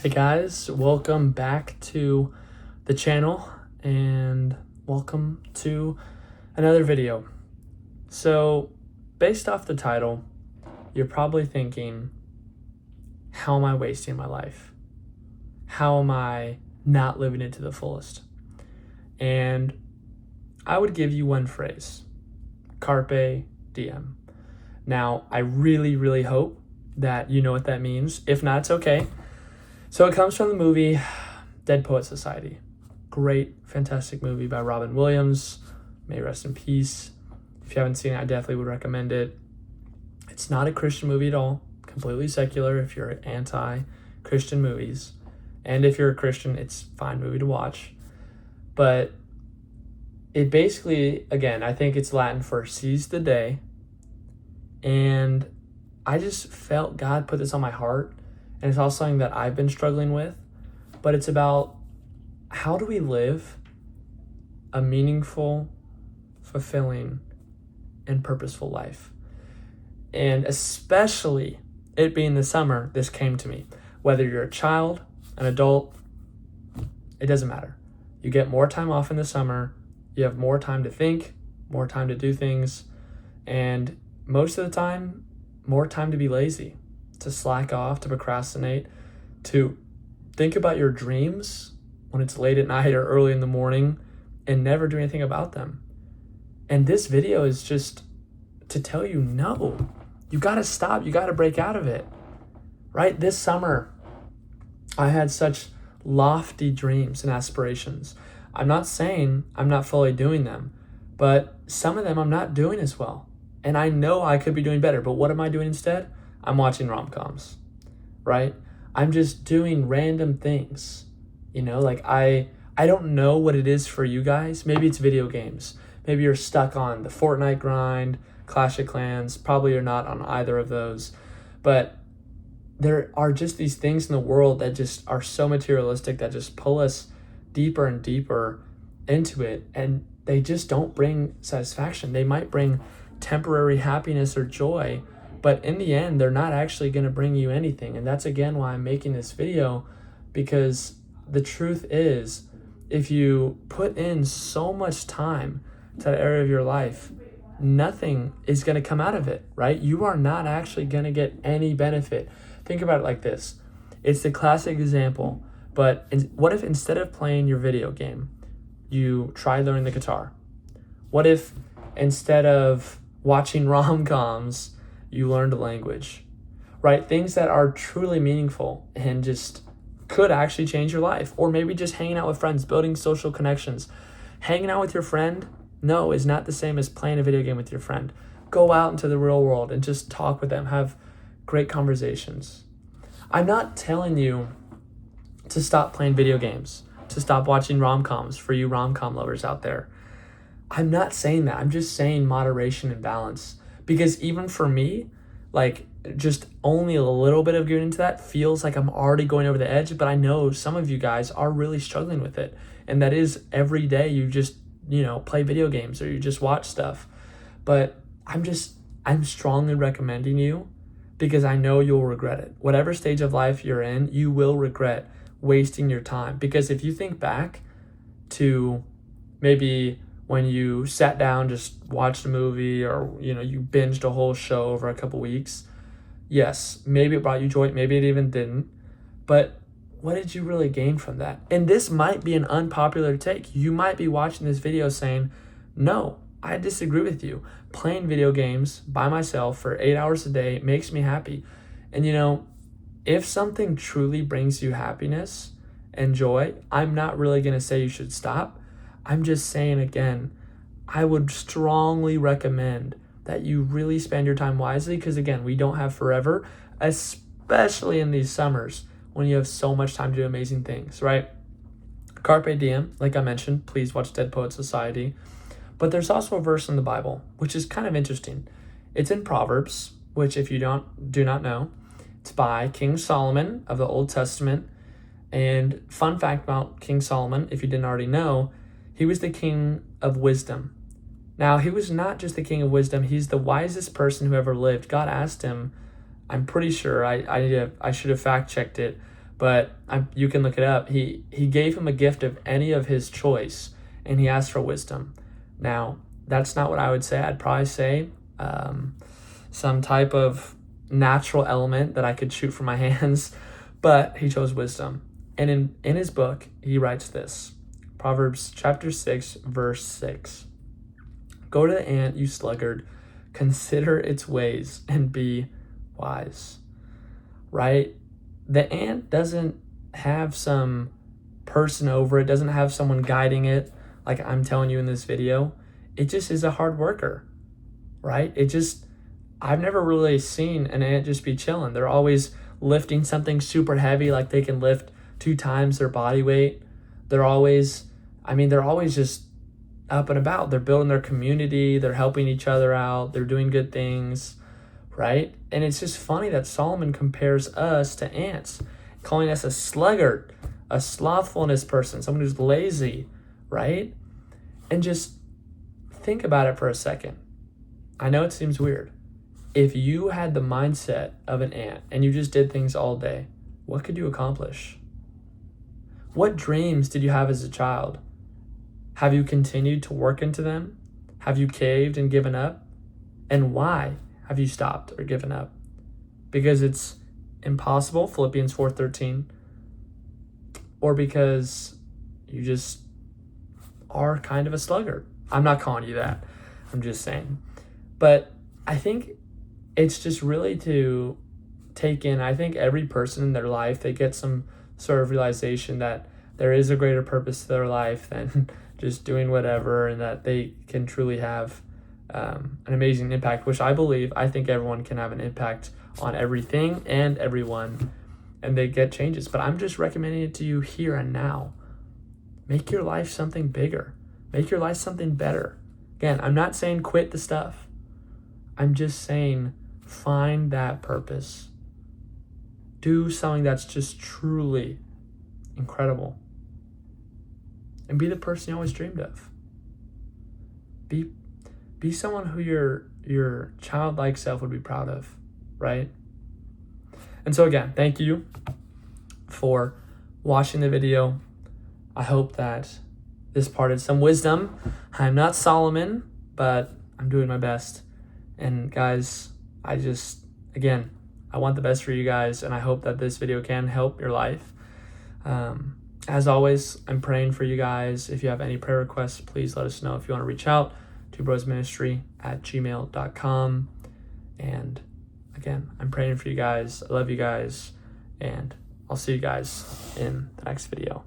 Hey guys, welcome back to the channel and welcome to another video. So, based off the title, you're probably thinking, how am I wasting my life? How am I not living it to the fullest? And I would give you one phrase: Carpe Diem. Now, I really hope that you know what that means. If not, it's okay. So it comes from the movie Dead Poet Society. Great, fantastic movie by Robin Williams. May rest in peace. If you haven't seen it, I definitely would recommend it. It's not a Christian movie at all. Completely secular if you're anti-Christian movies. And if you're a Christian, it's a fine movie to watch. But it basically, again, I think it's Latin for seize the day. And I just felt God put this on my heart. And it's also something that I've been struggling with, but it's about how do we live a meaningful, fulfilling, and purposeful life. And especially it being the summer, this came to me. Whether you're a child, an adult, it doesn't matter. You get more time off in the summer, you have more time to think, more time to do things, and most of the time, more time to be lazy, to slack off, to procrastinate, to think about your dreams when it's late at night or early in the morning and never do anything about them. And this video is just to tell you, no, you got to stop. You got to break out of it, right? This summer, I had such lofty dreams and aspirations. I'm not saying I'm not fully doing them, but some of them I'm not doing as well. And I know I could be doing better, but what am I doing instead? I'm watching rom-coms, right? I'm just doing random things, like I don't know what it is for you guys. Maybe it's video games. Maybe you're stuck on the Fortnite grind, Clash of Clans. Probably you're not on either of those. But there are just these things in the world that just are so materialistic that just pull us deeper and deeper into it. And they just don't bring satisfaction. They might bring temporary happiness or joy, but in the end, they're not actually going to bring you anything. And that's, again, why I'm making this video, because the truth is, if you put in so much time to that area of your life, nothing is going to come out of it, right? You are not actually going to get any benefit. Think about it like this. It's the classic example, but what if instead of playing your video game, you try learning the guitar? What if instead of watching rom-coms, you learned a language, right? Things that are truly meaningful and just could actually change your life. Or maybe just hanging out with friends, building social connections. Hanging out with your friend, no, is not the same as playing a video game with your friend. Go out into the real world and just talk with them, have great conversations. I'm not telling you to stop playing video games, to stop watching rom-coms for you rom-com lovers out there. I'm not saying that. I'm just saying moderation and balance. Because even for me, just only a little bit of getting into that feels like I'm already going over the edge, but I know some of you guys are really struggling with it. And that is every day you just, play video games or you just watch stuff. But I'm strongly recommending you, because I know you'll regret it. Whatever stage of life you're in, you will regret wasting your time. Because if you think back to maybe when you sat down, just watched a movie, or, you binged a whole show over a couple weeks. Yes, maybe it brought you joy, maybe it even didn't. But what did you really gain from that? And this might be an unpopular take. You might be watching this video saying, no, I disagree with you. Playing video games by myself for 8 hours a day makes me happy. And if something truly brings you happiness and joy, I'm not really going to say you should stop. I'm just saying, again, I would strongly recommend that you really spend your time wisely, because, again, we don't have forever, especially in these summers when you have so much time to do amazing things, right? Carpe Diem, like I mentioned, please watch Dead Poet Society. But there's also a verse in the Bible, which is kind of interesting. It's in Proverbs, which, if you do not know, it's by King Solomon of the Old Testament. And fun fact about King Solomon, if you didn't already know, he was the king of wisdom. Now, he was not just the king of wisdom. He's the wisest person who ever lived. God asked him, I'm pretty sure, I should have fact-checked it, but you can look it up. He gave him a gift of any of his choice, and he asked for wisdom. Now, that's not what I would say. I'd probably say some type of natural element that I could shoot from my hands, but he chose wisdom. And in his book, he writes this, Proverbs chapter 6, verse 6. Go to the ant, you sluggard, consider its ways and be wise. Right? The ant doesn't have some person over it, doesn't have someone guiding it like I'm telling you in this video. It just is a hard worker, right? I've never really seen an ant just be chilling. They're always lifting something super heavy, like they can lift 2 times their body weight. They're always just up and about. They're building their community. They're helping each other out. They're doing good things, right? And it's just funny that Solomon compares us to ants, calling us a sluggard, a slothfulness person, someone who's lazy, right? And just think about it for a second. I know it seems weird. If you had the mindset of an ant and you just did things all day, what could you accomplish? What dreams did you have as a child? Have you continued to work into them? Have you caved and given up? And why have you stopped or given up? Because it's impossible, Philippians 4:13, or because you just are kind of a sluggard. I'm not calling you that. I'm just saying. But I think it's just really to take in. I think every person in their life, they get some sort of realization that there is a greater purpose to their life than just doing whatever, and that they can truly have an amazing impact, which I think everyone can have an impact on everything and everyone, and they get changes. But I'm just recommending it to you here and now. Make your life something bigger. Make your life something better. Again, I'm not saying quit the stuff. I'm just saying find that purpose. Do something that's just truly incredible. And be the person you always dreamed of. Be someone who your childlike self would be proud of, right? And so again, thank you for watching the video. I hope that this parted some wisdom. I'm not Solomon, but I'm doing my best. And guys, I want the best for you guys, and I hope that this video can help your life. As always, I'm praying for you guys. If you have any prayer requests, please let us know. If you want to reach out, twobrosministry@gmail.com. And again, I'm praying for you guys. I love you guys, and I'll see you guys in the next video.